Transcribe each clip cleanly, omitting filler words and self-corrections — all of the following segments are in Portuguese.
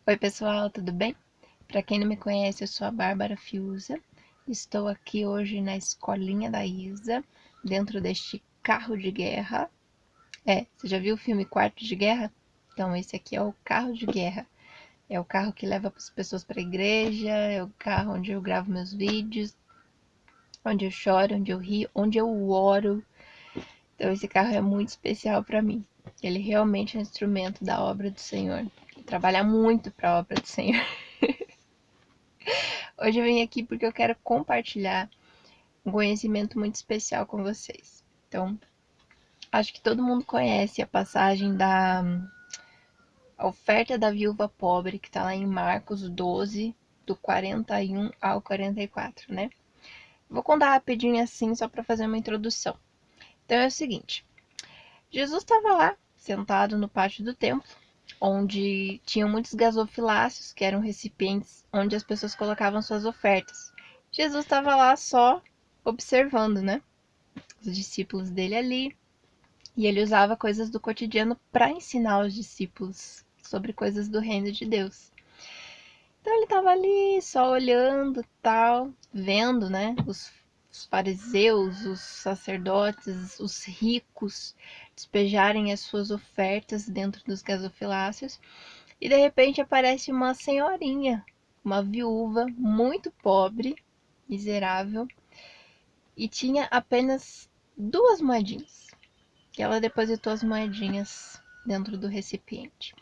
Oi, pessoal, tudo bem? Para quem não me conhece, eu sou a Bárbara Fiuza. Estou aqui hoje na escolinha da Isa, dentro deste carro de guerra. Você já viu o filme Quarto de Guerra? Então, esse aqui é o carro de guerra. É o carro que leva as pessoas para a igreja, é o carro onde eu gravo meus vídeos, onde eu choro, onde eu rio, onde eu oro. Então, esse carro é muito especial para mim. Ele realmente é um instrumento da obra do Senhor. Ele trabalha muito para a obra do Senhor. Hoje eu vim aqui porque eu quero compartilhar um conhecimento muito especial com vocês. Então, acho que todo mundo conhece a passagem da oferta da viúva pobre, que está lá em Marcos 12, do 41 ao 44, né? Vou contar rapidinho assim, só para fazer uma introdução. Então é o seguinte: Jesus estava lá, sentado no pátio do templo, onde tinham muitos gasofiláceos, que eram recipientes onde as pessoas colocavam suas ofertas. Jesus estava lá só observando, né? Os discípulos dele ali, e ele usava coisas do cotidiano para ensinar os discípulos sobre coisas do reino de Deus. Então ele estava ali só olhando, tal, vendo, né, os fariseus, os sacerdotes, os ricos despejarem as suas ofertas dentro dos gasofiláceos, e de repente aparece uma senhorinha, uma viúva muito pobre, miserável, e tinha apenas 2 moedinhas, que ela depositou as moedinhas dentro do recipiente.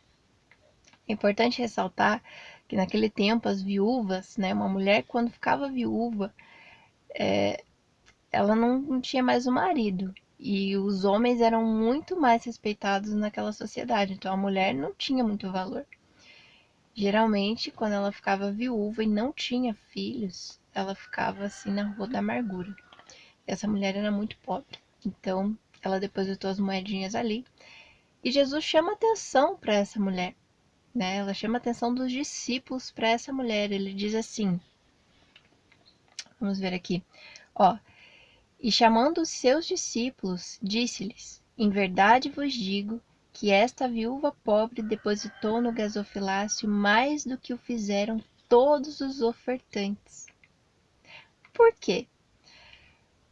É importante ressaltar que naquele tempo as viúvas, né, uma mulher quando ficava viúva, ela não tinha mais o marido. E os homens eram muito mais respeitados naquela sociedade, então a mulher não tinha muito valor. Geralmente, quando ela ficava viúva e não tinha filhos, ela ficava assim na rua da amargura. Essa mulher era muito pobre, então ela depositou as moedinhas ali. E Jesus chama atenção para essa mulher, né? Ela chama a atenção dos discípulos para essa mulher. Ele diz assim, vamos ver aqui, ó. E chamando os seus discípulos, disse-lhes: Em verdade vos digo que esta viúva pobre depositou no gasofilácio mais do que o fizeram todos os ofertantes. Por quê?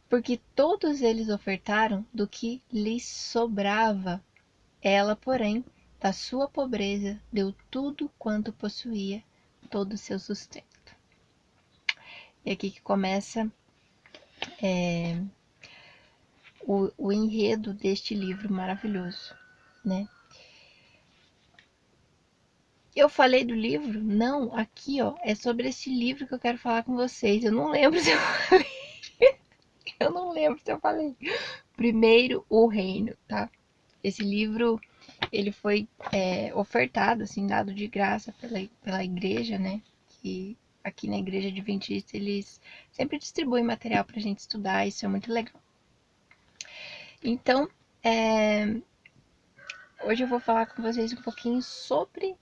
Porque todos eles ofertaram do que lhes sobrava. Ela, porém, da sua pobreza, deu tudo quanto possuía, todo o seu sustento. E aqui que começa o enredo deste livro maravilhoso, né? Eu falei do livro? Não, aqui ó, é sobre esse livro que eu quero falar com vocês. Eu não lembro se eu falei. Eu não lembro se eu falei. Primeiro, o reino, tá? Esse livro, ele foi ofertado, assim, dado de graça pela igreja, né? Que aqui na Igreja Adventista eles sempre distribuem material pra gente estudar, isso é muito legal. Então, hoje eu vou falar com vocês um pouquinho sobre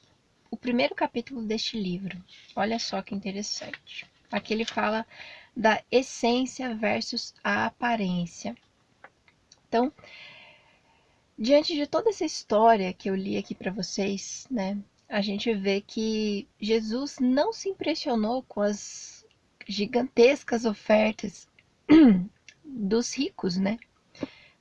o primeiro capítulo deste livro. Olha só que interessante. Aqui ele fala da essência versus a aparência. Então, diante de toda essa história que eu li aqui para vocês, né, a gente vê que Jesus não se impressionou com as gigantescas ofertas dos ricos, né?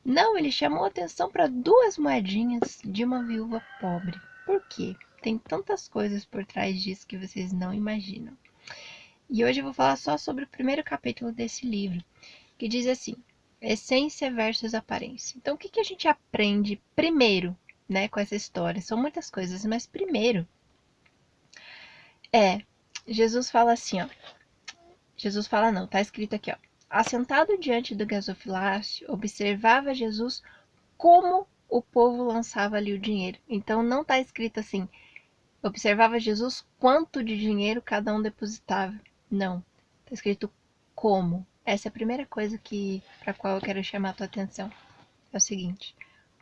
Não, ele chamou atenção para 2 moedinhas de uma viúva pobre. Por quê? Tem tantas coisas por trás disso que vocês não imaginam. E hoje eu vou falar só sobre o primeiro capítulo desse livro, que diz assim: essência versus aparência. Então, o que a gente aprende primeiro, né, com essa história? São muitas coisas, mas primeiro Jesus fala assim, ó. Jesus fala não, tá escrito aqui, ó. Assentado diante do gasofilácio, observava Jesus como o povo lançava ali o dinheiro. Então não está escrito assim, observava Jesus quanto de dinheiro cada um depositava. Não, está escrito como. Essa é a primeira coisa para a qual eu quero chamar a tua atenção. É o seguinte: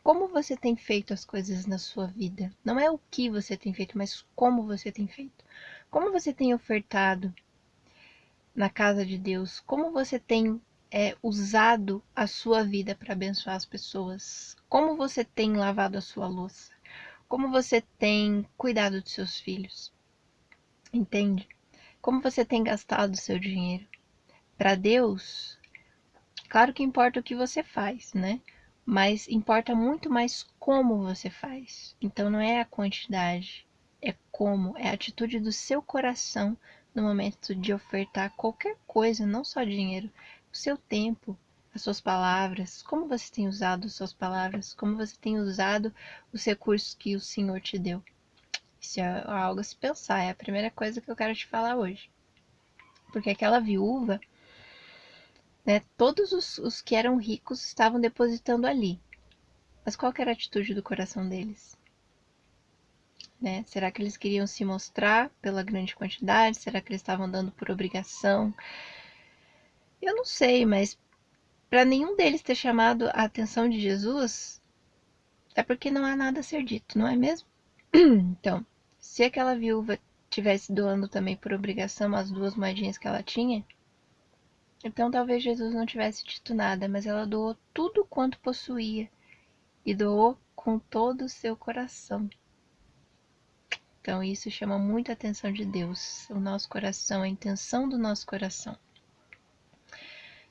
como você tem feito as coisas na sua vida? Não é o que você tem feito, mas como você tem feito. Como você tem ofertado na casa de Deus? Como você tem usado a sua vida para abençoar as pessoas? Como você tem lavado a sua louça? Como você tem cuidado dos seus filhos? Entende? Como você tem gastado o seu dinheiro? Para Deus, claro que importa o que você faz, né? Mas importa muito mais como você faz. Então não é a quantidade, é como, é a atitude do seu coração no momento de ofertar qualquer coisa, não só dinheiro, o seu tempo, as suas palavras, como você tem usado as suas palavras, como você tem usado os recursos que o Senhor te deu. Isso é algo a se pensar, é a primeira coisa que eu quero te falar hoje. Porque aquela viúva, né, todos os que eram ricos estavam depositando ali. Mas qual que era a atitude do coração deles? Né? Será que eles queriam se mostrar pela grande quantidade? Será que eles estavam dando por obrigação? Eu não sei, mas para nenhum deles ter chamado a atenção de Jesus, é porque não há nada a ser dito, não é mesmo? Então, se aquela viúva tivesse doando também por obrigação as 2 moedinhas que ela tinha, então talvez Jesus não tivesse dito nada, mas ela doou tudo quanto possuía e doou com todo o seu coração. Então isso chama muita atenção de Deus, o nosso coração, a intenção do nosso coração.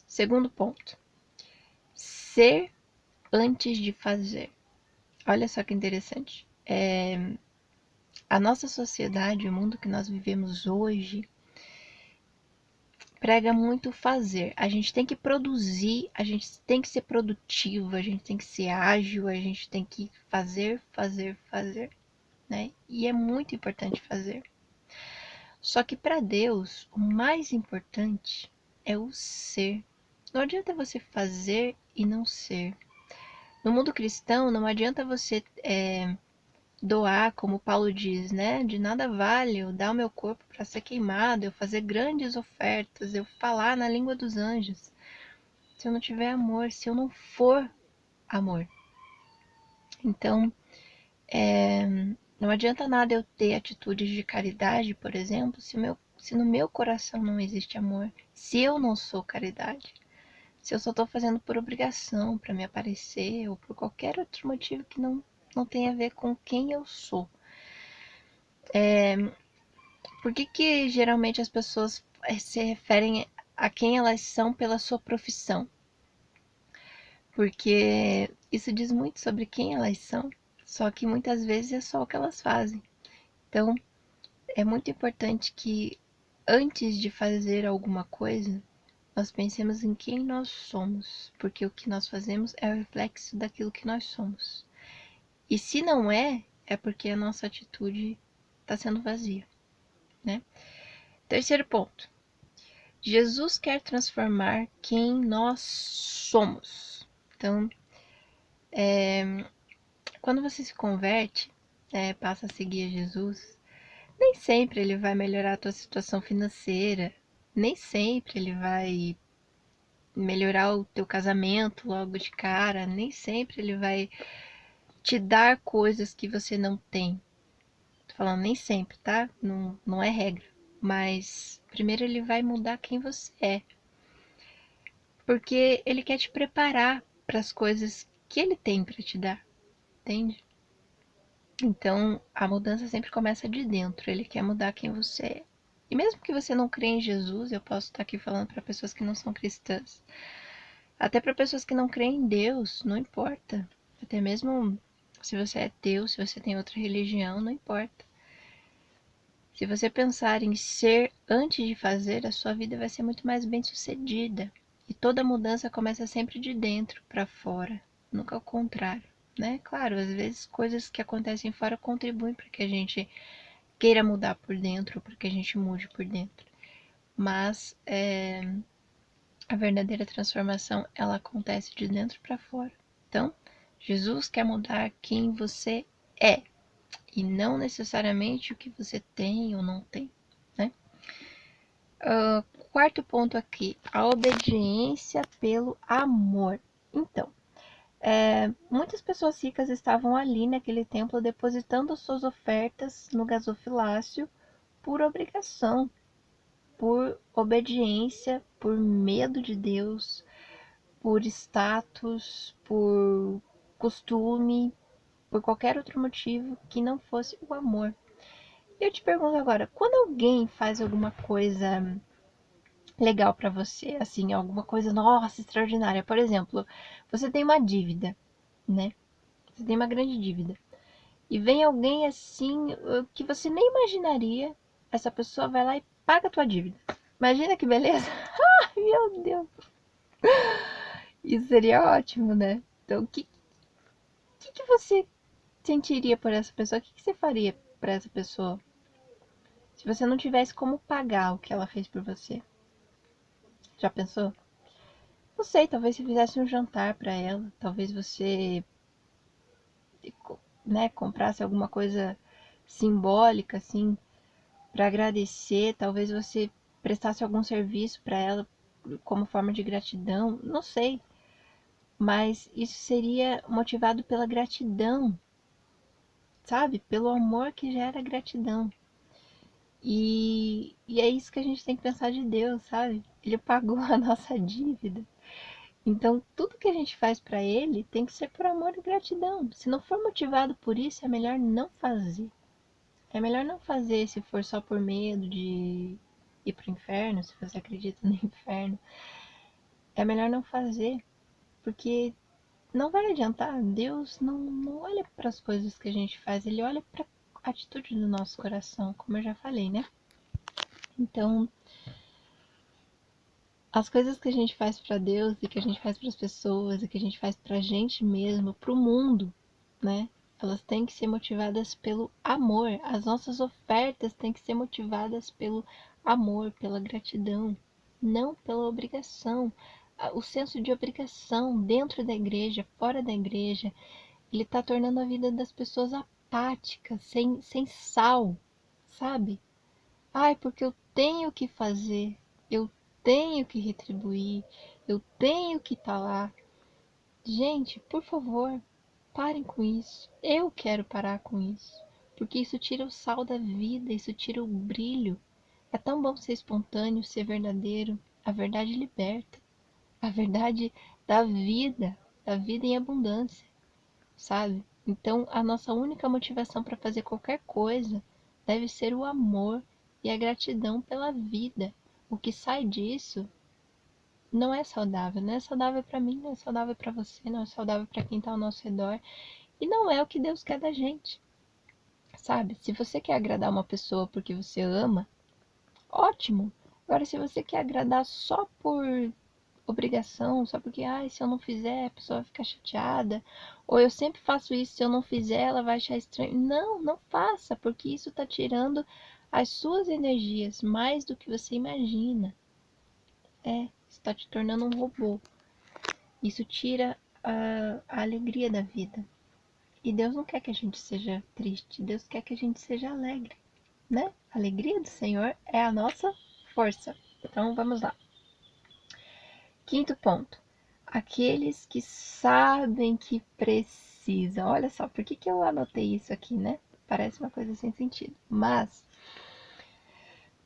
Segundo ponto, ser antes de fazer. Olha só que interessante. A nossa sociedade, o mundo que nós vivemos hoje, prega muito fazer. A gente tem que produzir, a gente tem que ser produtivo, a gente tem que ser ágil, a gente tem que fazer, né? E é muito importante fazer. Só que para Deus, o mais importante é o ser. Não adianta você fazer e não ser. No mundo cristão, não adianta você doar, como Paulo diz, né? De nada vale eu dar o meu corpo para ser queimado, eu fazer grandes ofertas, eu falar na língua dos anjos. Se eu não tiver amor, se eu não for amor. Então, não adianta nada eu ter atitudes de caridade, por exemplo, se no meu coração não existe amor. Se eu não sou caridade. Se eu só estou fazendo por obrigação, para me aparecer, ou por qualquer outro motivo que não tem a ver com quem eu sou. Por que geralmente as pessoas se referem a quem elas são pela sua profissão? Porque isso diz muito sobre quem elas são, só que muitas vezes é só o que elas fazem. Então, é muito importante que antes de fazer alguma coisa, nós pensemos em quem nós somos, porque o que nós fazemos é o reflexo daquilo que nós somos. E se não é, é porque a nossa atitude está sendo vazia, né? Terceiro ponto. Jesus quer transformar quem nós somos. Então, quando você se converte, passa a seguir a Jesus, nem sempre ele vai melhorar a tua situação financeira, nem sempre ele vai melhorar o teu casamento logo de cara, nem sempre ele vai te dar coisas que você não tem. Tô falando nem sempre, tá? Não é regra. Mas primeiro ele vai mudar quem você é. Porque ele quer te preparar para as coisas que ele tem para te dar, entende? Então a mudança sempre começa de dentro. Ele quer mudar quem você é. E mesmo que você não crê em Jesus, eu posso estar aqui falando para pessoas que não são cristãs. Até para pessoas que não creem em Deus, não importa. Até mesmo se você é ateu, se você tem outra religião, não importa. Se você pensar em ser antes de fazer, a sua vida vai ser muito mais bem sucedida. E toda mudança começa sempre de dentro para fora, nunca ao contrário, né? Claro, às vezes coisas que acontecem fora contribuem para que a gente queira mudar por dentro, para que a gente mude por dentro. Mas a verdadeira transformação, ela acontece de dentro para fora. Então, Jesus quer mudar quem você é e não necessariamente o que você tem ou não tem, né? Quarto ponto aqui, a obediência pelo amor. Então, muitas pessoas ricas estavam ali naquele templo depositando suas ofertas no gasofilácio por obrigação, por obediência, por medo de Deus, por status, por costume, por qualquer outro motivo que não fosse o amor. Eu te pergunto agora, quando alguém faz alguma coisa legal pra você, assim, alguma coisa, nossa, extraordinária. Por exemplo, você tem uma dívida, né? Você tem uma grande dívida. E vem alguém assim que você nem imaginaria, essa pessoa vai lá e paga a tua dívida. Imagina que beleza? Ai, meu Deus. Isso seria ótimo, né? Então, o que você sentiria por essa pessoa? O que você faria pra essa pessoa? Se você não tivesse como pagar o que ela fez por você. Já pensou? Não sei, talvez você fizesse um jantar pra ela. Talvez você, né, comprasse alguma coisa simbólica, assim, pra agradecer. Talvez você prestasse algum serviço pra ela como forma de gratidão. Não sei. Mas isso seria motivado pela gratidão, sabe? Pelo amor que gera gratidão. E é isso que a gente tem que pensar de Deus, sabe? Ele pagou a nossa dívida. Então, tudo que a gente faz para Ele tem que ser por amor e gratidão. Se não for motivado por isso, é melhor não fazer. É melhor não fazer se for só por medo de ir pro inferno, se você acredita no inferno. É melhor não fazer, porque não vai adiantar. Deus não olha para as coisas que a gente faz, Ele olha para a atitude do nosso coração, como eu já falei, né? Então, as coisas que a gente faz para Deus e que a gente faz para as pessoas e que a gente faz para a gente mesmo, para o mundo, né? Elas têm que ser motivadas pelo amor. As nossas ofertas têm que ser motivadas pelo amor, pela gratidão, não pela obrigação. O senso de obrigação dentro da igreja, fora da igreja, ele está tornando a vida das pessoas apática, sem sal, sabe? Ai, porque eu tenho que fazer, eu tenho que retribuir, eu tenho que estar lá. Gente, por favor, parem com isso. Eu quero parar com isso. Porque isso tira o sal da vida, isso tira o brilho. É tão bom ser espontâneo, ser verdadeiro. A verdade liberta. A verdade dá vida em abundância, sabe? Então, a nossa única motivação para fazer qualquer coisa deve ser o amor e a gratidão pela vida. O que sai disso não é saudável, não é saudável para mim, não é saudável para você, não é saudável para quem está ao nosso redor e não é o que Deus quer da gente, sabe? Se você quer agradar uma pessoa porque você ama, ótimo. Agora, se você quer agradar só por obrigação, só porque, ai, se eu não fizer, a pessoa vai ficar chateada, ou eu sempre faço isso, se eu não fizer, ela vai achar estranho. Não, não faça, porque isso tá tirando as suas energias mais do que você imagina. Está te tornando um robô. Isso tira a alegria da vida. E Deus não quer que a gente seja triste, Deus quer que a gente seja alegre, né? A alegria do Senhor é a nossa força. Então vamos lá. Quinto ponto. Aqueles que sabem que precisam. Olha só, por que eu anotei isso aqui, né? Parece uma coisa sem sentido. Mas,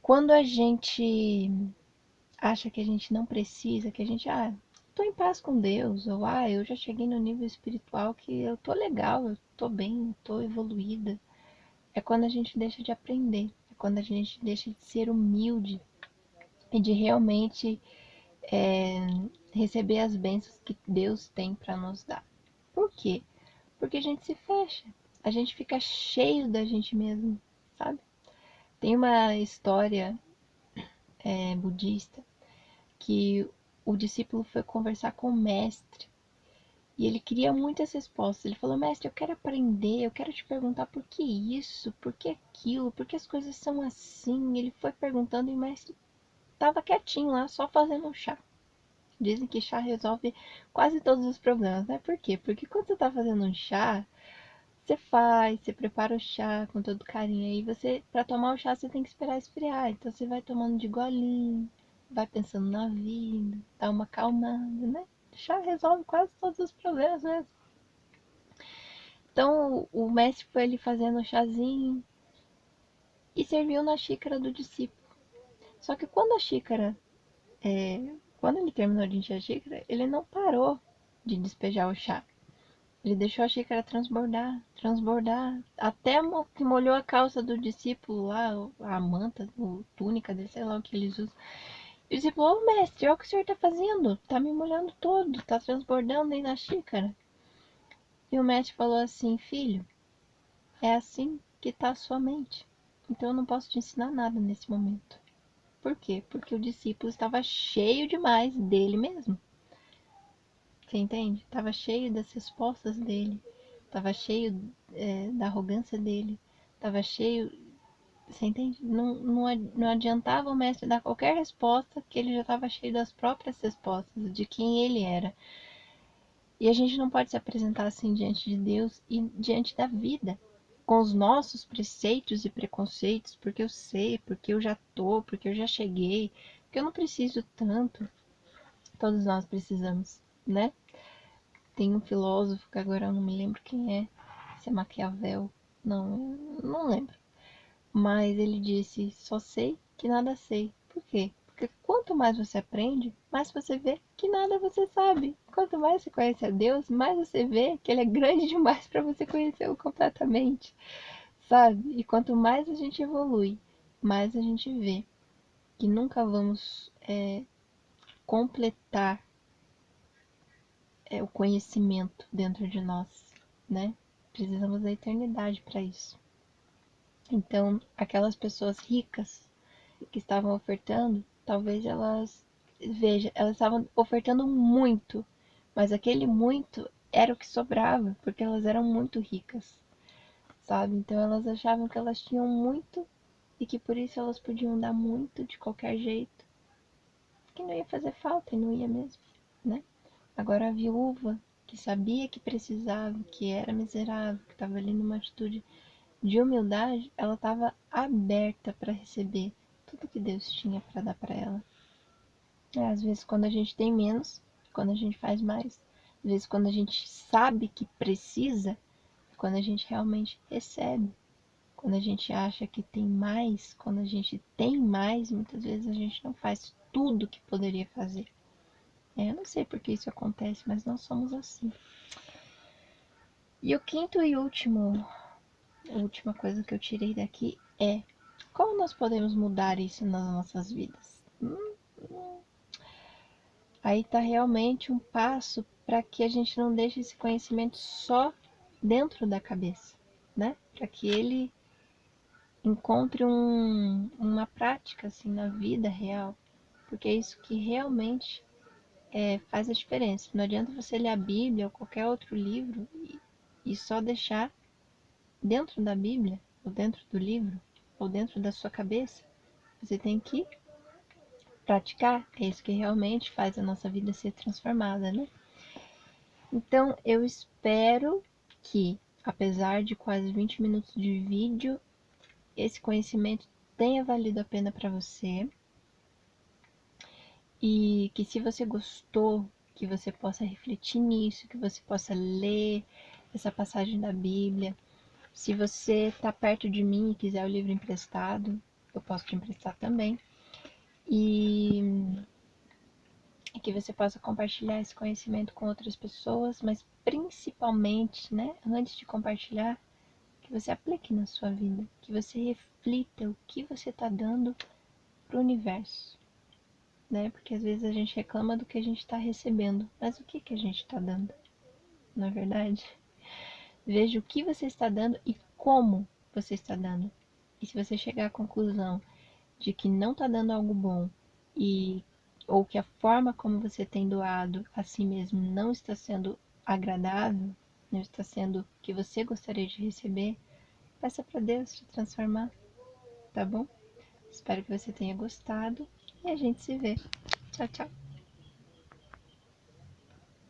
quando a gente acha que a gente não precisa, que a gente, tô em paz com Deus, ou, eu já cheguei no nível espiritual que eu tô legal, eu tô bem, tô evoluída. É quando a gente deixa de aprender, é quando a gente deixa de ser humilde e de realmente é, receber as bênçãos que Deus tem para nos dar. Por quê? Porque a gente se fecha, a gente fica cheio da gente mesmo, sabe? Tem uma história budista que o discípulo foi conversar com o mestre e ele queria muitas respostas. Ele falou: Mestre, eu quero aprender, eu quero te perguntar por que isso, por que aquilo, por que as coisas são assim. Ele foi perguntando e o mestre estava quietinho lá, só fazendo um chá. Dizem que chá resolve quase todos os problemas, né? Por quê? Porque quando você tá fazendo um chá, você prepara o chá com todo carinho. Aí você, pra tomar o chá, você tem que esperar esfriar. Então você vai tomando de golinho, vai pensando na vida, dá uma acalmada, né? O chá resolve quase todos os problemas mesmo. Então o mestre foi ali fazendo o chazinho e serviu na xícara do discípulo. Só que quando ele terminou de encher a xícara, ele não parou de despejar o chá. Ele deixou a xícara transbordar, transbordar, até que molhou a calça do discípulo lá, a manta, a túnica dele, sei lá o que eles usam. E o discípulo, ô mestre, olha o que o senhor tá fazendo, tá me molhando todo, tá transbordando aí na xícara. E o mestre falou assim, filho, é assim que tá a sua mente, então eu não posso te ensinar nada nesse momento. Por quê? Porque o discípulo estava cheio demais dele mesmo. Você entende? Estava cheio das respostas dele, estava cheio da arrogância dele, estava cheio. Você entende? Não adiantava o mestre dar qualquer resposta, que ele já estava cheio das próprias respostas, de quem ele era. E a gente não pode se apresentar assim diante de Deus e diante da vida, com os nossos preceitos e preconceitos, porque eu sei, porque eu já tô, porque eu já cheguei, porque eu não preciso tanto. Todos nós precisamos, né? Tem um filósofo que agora eu não me lembro quem é, se é Maquiavel, não lembro. Mas ele disse: só sei que nada sei. Por quê? Porque quanto mais você aprende, mais você vê que nada você sabe. Quanto mais você conhece a Deus, mais você vê que Ele é grande demais para você conhecê-lo completamente, sabe? E quanto mais a gente evolui, mais a gente vê que nunca vamos completar o conhecimento dentro de nós, né? Precisamos da eternidade para isso. Então, aquelas pessoas ricas que estavam ofertando, talvez elas estavam ofertando muito, mas aquele muito era o que sobrava, porque elas eram muito ricas, sabe? Então elas achavam que elas tinham muito e que por isso elas podiam dar muito de qualquer jeito, que não ia fazer falta e não ia mesmo, né? Agora a viúva, que sabia que precisava, que era miserável, que estava ali numa atitude de humildade, ela estava aberta para receber tudo que Deus tinha para dar para ela. Às vezes, quando a gente tem menos, quando a gente faz mais, às vezes, quando a gente sabe que precisa, quando a gente realmente recebe, quando a gente acha que tem mais, quando a gente tem mais, muitas vezes a gente não faz tudo que poderia fazer. Eu não sei por que isso acontece, mas nós somos assim. E o quinto e a última coisa que eu tirei daqui é como nós podemos mudar isso nas nossas vidas. Aí está realmente um passo para que a gente não deixe esse conhecimento só dentro da cabeça, né? Para que ele encontre uma prática assim na vida real, porque é isso que realmente faz a diferença. Não adianta você ler a Bíblia ou qualquer outro livro e só deixar dentro da Bíblia, ou dentro do livro, ou dentro da sua cabeça. Você tem que praticar, é isso que realmente faz a nossa vida ser transformada, né? Então, eu espero que, apesar de quase 20 minutos de vídeo, esse conhecimento tenha valido a pena para você e que, se você gostou, que você possa refletir nisso, que você possa ler essa passagem da Bíblia. Se você está perto de mim e quiser o livro emprestado, eu posso te emprestar também. E que você possa compartilhar esse conhecimento com outras pessoas, mas principalmente, né, antes de compartilhar, que você aplique na sua vida, que você reflita o que você está dando para o universo, né? Porque às vezes a gente reclama do que a gente está recebendo, mas o que a gente está dando, na verdade? Veja o que você está dando e como você está dando. E se você chegar à conclusão de que não está dando algo bom ou que a forma como você tem doado a si mesmo não está sendo agradável, não está sendo o que você gostaria de receber, peça para Deus te transformar, tá bom? Espero que você tenha gostado e a gente se vê. Tchau, tchau.